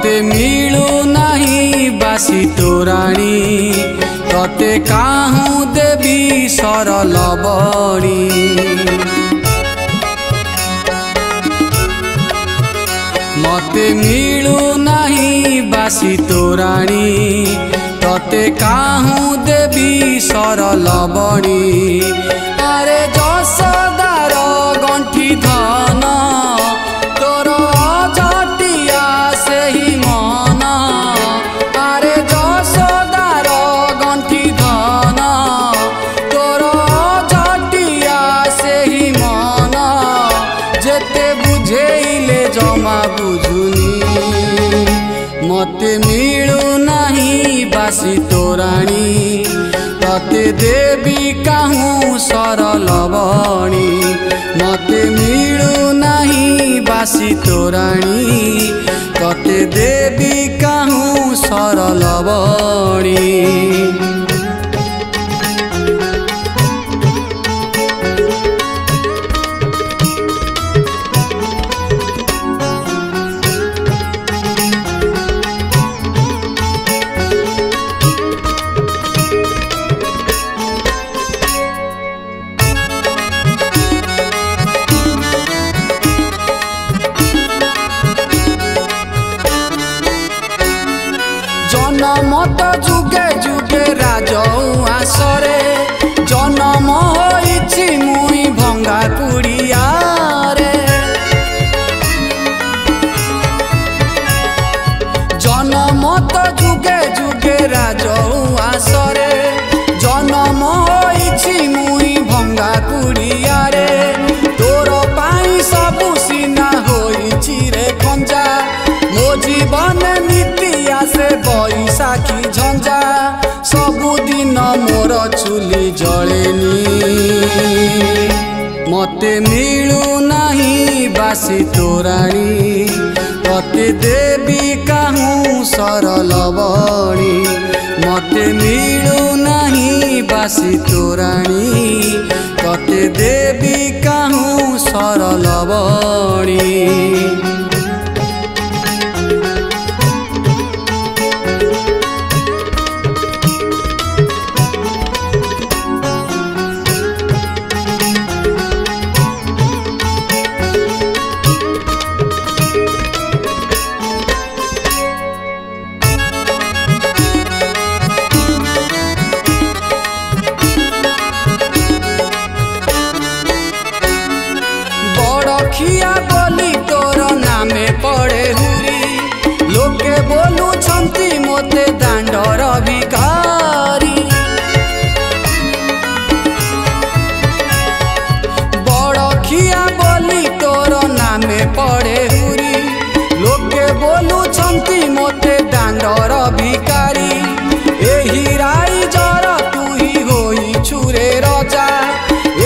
मते मिलू नहीं बासी तोराणी तते काहू देवी सरल बणी। मते मिलू नहीं बासी तोराणी तते काहू देवी सरल बणी। अरे जसोदार गंठी धन तोर जटिया से ही मन। अरे जसोदार गंठी धन तोर जटिया से ही मन। जेते बुझेइले जमा बुझुनी मते मिलू नहीं बासी तोराणी तते देवी काहू सरल बणी। मते मिलू नहीं बासी तोराणी तते देवी काहू सरल बणी। जनमत जुगे जुगे राजउआसरे जनम होइछि मुई भंगा कुड़िया रे। जनमत जुगे जुगे राजउआसरे जनम होइछि मुई भंगा कुड़िया रे। तोर पाई सबु सीना होइछि रे खंजा मो जीवन नितिया से बैसाखी झंझा। सबुदिन मोर चुली जलेनी मते मिलू नहीं बासी तोराणी तते देवी काहू सरल बणी। मते मिलू नहीं बासी तोराणी तते देवी काहू सरल बणी। खिया बोली तोर नामे पड़े हुरी लोके बोलू छंती मोते दांडर भिखारी। बड़ खिया बोली तोर नामे पड़े हुरी लोके बोलू छंती मोते दांडर भिखारी। एही राई जर तुही होई छुरे रजा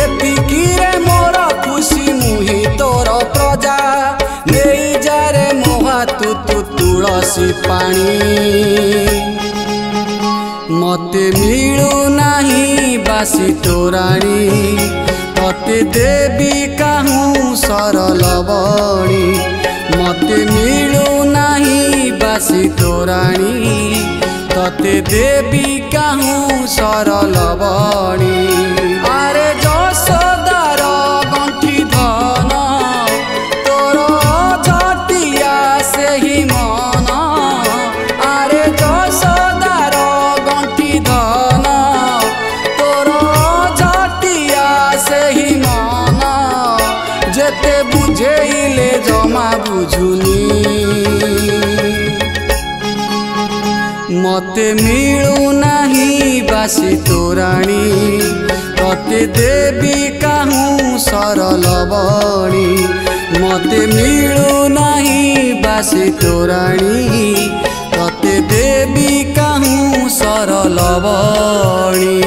एतिकी रे मोर खुशी मुही तोर प्रजा। नहीं जा रे मोहा तू तुलसी पानी मते मिलू नहीं बासी तोराणी तते देवी काहू सरल बणी। मते मिलू नहीं बासी तोराणी तते देवी काहू सरल बणी। अरे जसोदार गंठी धन तोर जटिया से ही मन। अरे जसोदार गंठी धन तोर जटिया से ही मन। जेते बुझेइले जमा बुझुनी मते मिलू नहीं बासी तोराणी तते देवी काहू सरल बणी। मते मिलू नहीं बासी तोराणी तते देवी काहू सरल बणी।